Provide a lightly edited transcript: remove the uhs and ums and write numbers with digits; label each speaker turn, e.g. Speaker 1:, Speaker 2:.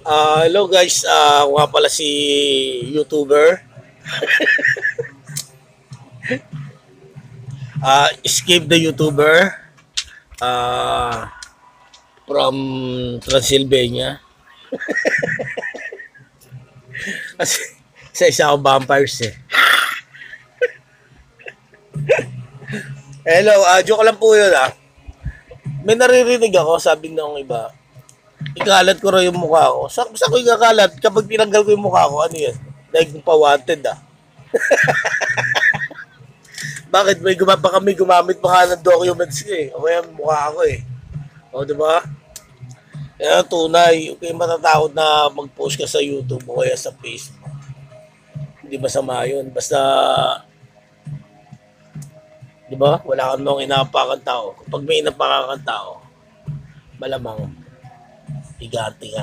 Speaker 1: Hello guys, ako nga pala si YouTuber. Escape the YouTuber uh, from Transylvania. Kasi isa ako vampires eh. Hello, joke lang po yun ah. May naririnig ako, sabi ng iba, ikalat ko raw yung mukha ko. Sa ko ikakalat? Kapag tinanggal ko yung mukha ko, ano yan? Dahil kung pa-wanted ah. Bakit may kami gumamit pa nga ng documents ko eh. O kaya mukha ko eh. O diba? Kaya tunay, okay matatakot na mag-post ka sa YouTube o kaya sa Facebook. Hindi masama yun. Basta, di ba? Wala kang nung inapakan tao. Kapag may inapakan tao, malamang higanti ka.